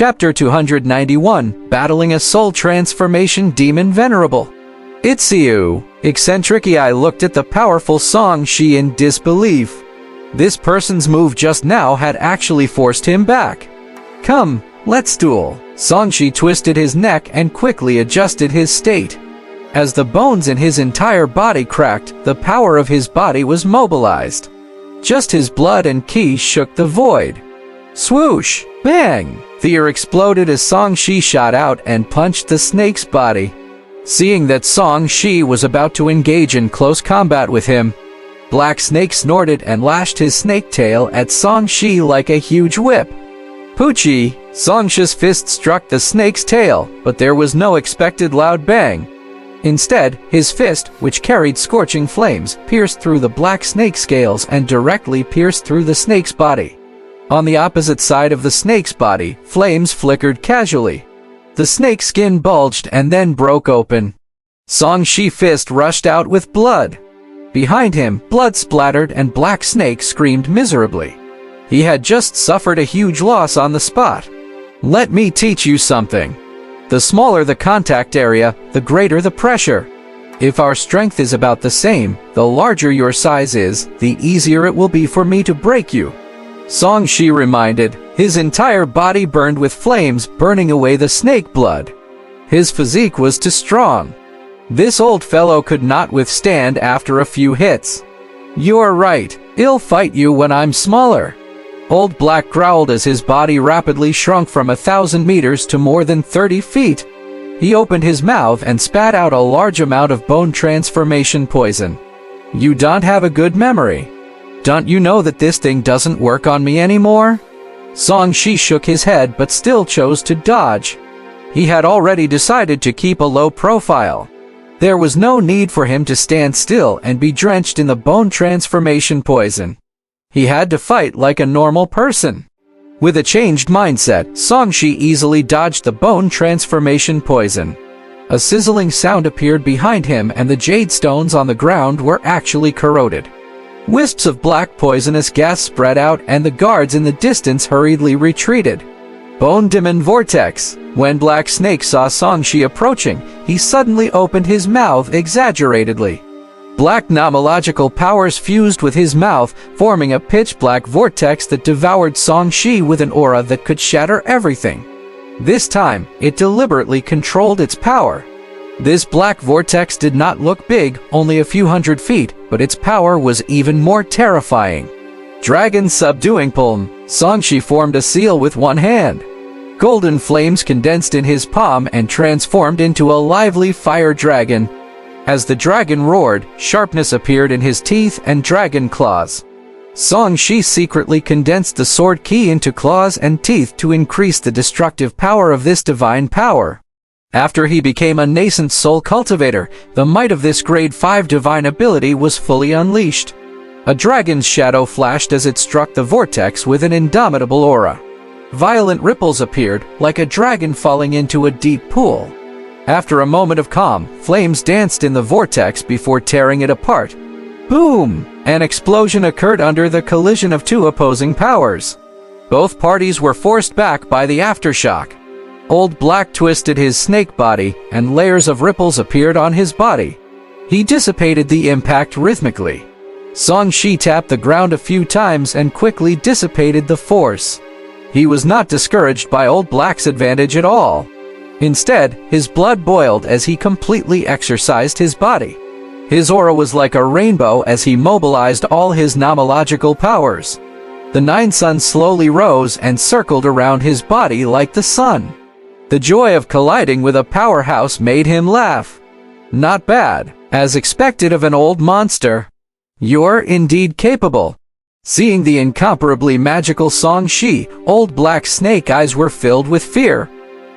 Chapter 291, Battling a Soul Transformation Demon Venerable. It's you. Eccentric Eye looked at the powerful Song Shi in disbelief. This person's move just now had actually forced him back. Come, let's duel. Song Shi twisted his neck and quickly adjusted his state. As the bones in his entire body cracked, the power of his body was mobilized. Just his blood and ki shook the void. Swoosh! Bang! Fear exploded as Song Shi shot out and punched the snake's body. Seeing that Song Shi was about to engage in close combat with him, Black Snake snorted and lashed his snake tail at Song Shi like a huge whip. Poochie! Song Shi's fist struck the snake's tail, but there was no expected loud bang. Instead, his fist, which carried scorching flames, pierced through the black snake scales and directly pierced through the snake's body. On the opposite side of the snake's body, flames flickered casually. The snake's skin bulged and then broke open. Song Shi's fist rushed out with blood. Behind him, blood splattered and Black Snake screamed miserably. He had just suffered a huge loss on the spot. Let me teach you something. The smaller the contact area, the greater the pressure. If our strength is about the same, the larger your size is, the easier it will be for me to break you. Song Shi reminded, his entire body burned with flames, burning away the snake blood. His physique was too strong. This old fellow could not withstand after a few hits. You're right, I'll fight you when I'm smaller. Old Black growled as his body rapidly shrunk from 1,000 meters to more than 30 feet. He opened his mouth and spat out a large amount of bone transformation poison. You don't have a good memory. Don't you know that this thing doesn't work on me anymore? Song Shi shook his head but still chose to dodge. He had already decided to keep a low profile. There was no need for him to stand still and be drenched in the bone transformation poison. He had to fight like a normal person. With a changed mindset, Song Shi easily dodged the bone transformation poison. A sizzling sound appeared behind him and the jade stones on the ground were actually corroded. Wisps of black poisonous gas spread out and the guards in the distance hurriedly retreated. Bone Demon Vortex. When Black Snake saw Song Shi approaching, he suddenly opened his mouth exaggeratedly. Black nomological powers fused with his mouth, forming a pitch-black vortex that devoured Song Shi with an aura that could shatter everything. This time, it deliberately controlled its power. This black vortex did not look big, only a few hundred feet, but its power was even more terrifying. Dragon Subduing Palm. Song Shi formed a seal with one hand. Golden flames condensed in his palm and transformed into a lively fire dragon. As the dragon roared, sharpness appeared in his teeth and dragon claws. Song Shi secretly condensed the sword ki into claws and teeth to increase the destructive power of this divine power. After he became a nascent soul cultivator, the might of this grade 5 divine ability was fully unleashed. A dragon's shadow flashed as it struck the vortex with an indomitable aura. Violent ripples appeared, like a dragon falling into a deep pool. After a moment of calm, flames danced in the vortex before tearing it apart. Boom! An explosion occurred under the collision of two opposing powers. Both parties were forced back by the aftershock. Old Black twisted his snake body, and layers of ripples appeared on his body. He dissipated the impact rhythmically. Song Shi tapped the ground a few times and quickly dissipated the force. He was not discouraged by Old Black's advantage at all. Instead, his blood boiled as he completely exercised his body. His aura was like a rainbow as he mobilized all his nomological powers. The 9 suns slowly rose and circled around his body like the sun. The joy of colliding with a powerhouse made him laugh. Not bad, as expected of an old monster. You're indeed capable. Seeing the incomparably magical Song Shi, Old Black Snake eyes were filled with fear.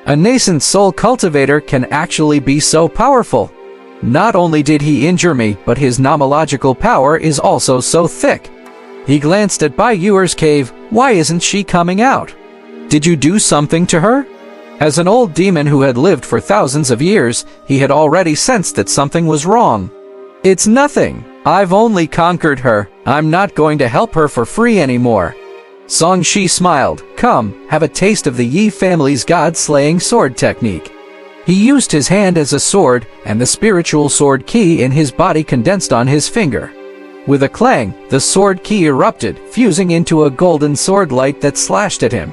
A nascent soul cultivator can actually be so powerful. Not only did he injure me, but his nomological power is also so thick. He glanced at Bai Yuer's cave. Why isn't she coming out? Did you do something to her? As an old demon who had lived for thousands of years, he had already sensed that something was wrong. It's nothing. I've only conquered her. I'm not going to help her for free anymore. Song Shi smiled. Come, have a taste of the Yi family's god-slaying sword technique. He used his hand as a sword, and the spiritual sword ki in his body condensed on his finger. With a clang, the sword ki erupted, fusing into a golden sword light that slashed at him.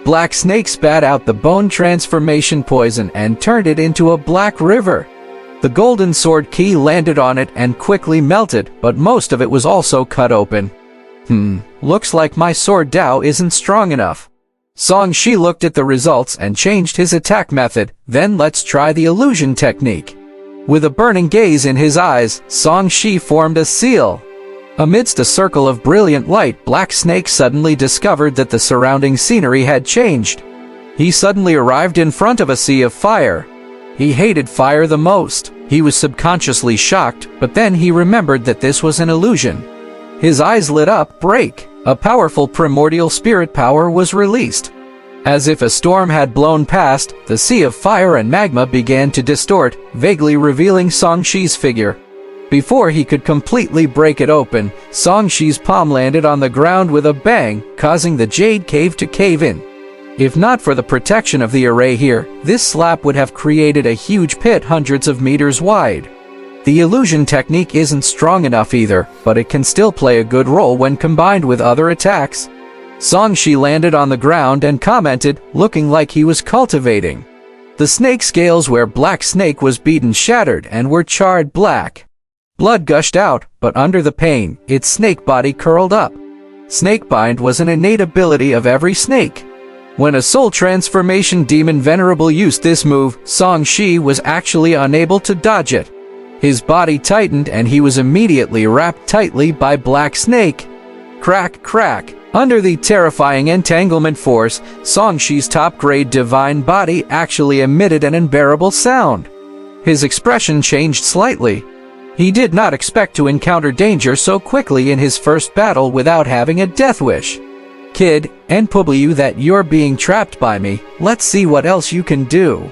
Black Snake spat out the bone transformation poison and turned it into a black river. The golden sword ki landed on it and quickly melted, but most of it was also cut open. Looks like my sword Dao isn't strong enough. Song Shi looked at the results and changed his attack method. Then let's try the illusion technique. With a burning gaze in his eyes, Song Shi formed a seal. Amidst a circle of brilliant light, Black Snake suddenly discovered that the surrounding scenery had changed. He suddenly arrived in front of a sea of fire. He hated fire the most. He was subconsciously shocked, but then he remembered that this was an illusion. His eyes lit up. Break! A powerful primordial spirit power was released. As if a storm had blown past, the sea of fire and magma began to distort, vaguely revealing Song Shi's figure. Before he could completely break it open, Song Shi's palm landed on the ground with a bang, causing the jade cave to cave in. If not for the protection of the array here, this slap would have created a huge pit hundreds of meters wide. The illusion technique isn't strong enough either, but it can still play a good role when combined with other attacks. Song Shi landed on the ground and commented, looking like he was cultivating. The snake scales where Black Snake was beaten shattered and were charred black. Blood gushed out, but under the pain, its snake body curled up. Snakebind was an innate ability of every snake. When a soul transformation demon venerable used this move, Song Shi was actually unable to dodge it. His body tightened and he was immediately wrapped tightly by Black Snake. Crack, crack. Under the terrifying entanglement force, Song Shi's top-grade divine body actually emitted an unbearable sound. His expression changed slightly. He did not expect to encounter danger so quickly in his first battle without having a death wish. Kid, and public that you're being trapped by me, let's see what else you can do.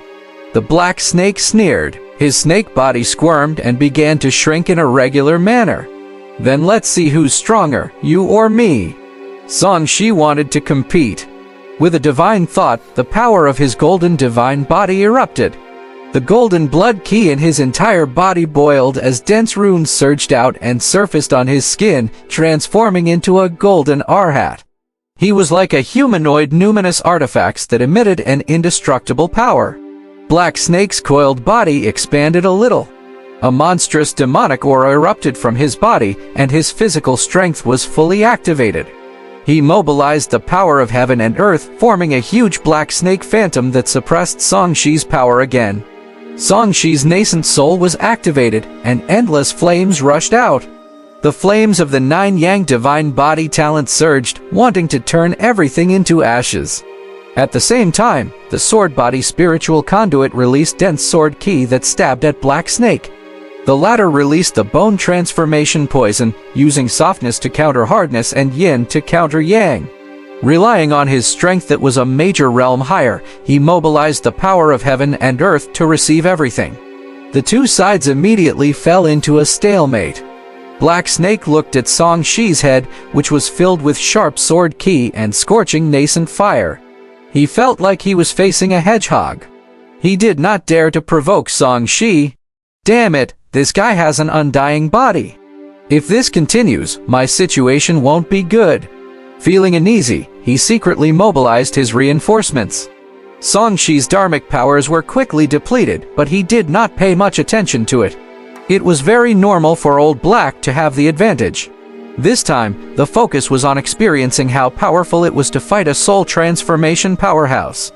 The Black Snake sneered. His snake body squirmed and began to shrink in a regular manner. Then let's see who's stronger, you or me. Song Shi wanted to compete. With a divine thought, the power of his golden divine body erupted. The golden blood ki in his entire body boiled as dense runes surged out and surfaced on his skin, transforming into a golden arhat. He was like a humanoid numinous artifacts that emitted an indestructible power. Black Snake's coiled body expanded a little. A monstrous demonic aura erupted from his body, and his physical strength was fully activated. He mobilized the power of heaven and earth, forming a huge black snake phantom that suppressed Song Shi's power again. Song Shi's nascent soul was activated, and endless flames rushed out. The flames of the Nine Yang divine body talent surged, wanting to turn everything into ashes. At the same time, the sword body spiritual conduit released dense sword ki that stabbed at Black Snake. The latter released the bone transformation poison, using softness to counter hardness and yin to counter yang. Relying on his strength that was a major realm higher, he mobilized the power of heaven and earth to receive everything. The two sides immediately fell into a stalemate. Black Snake looked at Song Shi's head, which was filled with sharp sword ki and scorching nascent fire. He felt like he was facing a hedgehog. He did not dare to provoke Song Shi. Damn it, this guy has an undying body. If this continues, my situation won't be good. Feeling uneasy, he secretly mobilized his reinforcements. Song Shi's dharmic powers were quickly depleted, but he did not pay much attention to it. It was very normal for Old Black to have the advantage. This time, the focus was on experiencing how powerful it was to fight a soul transformation powerhouse.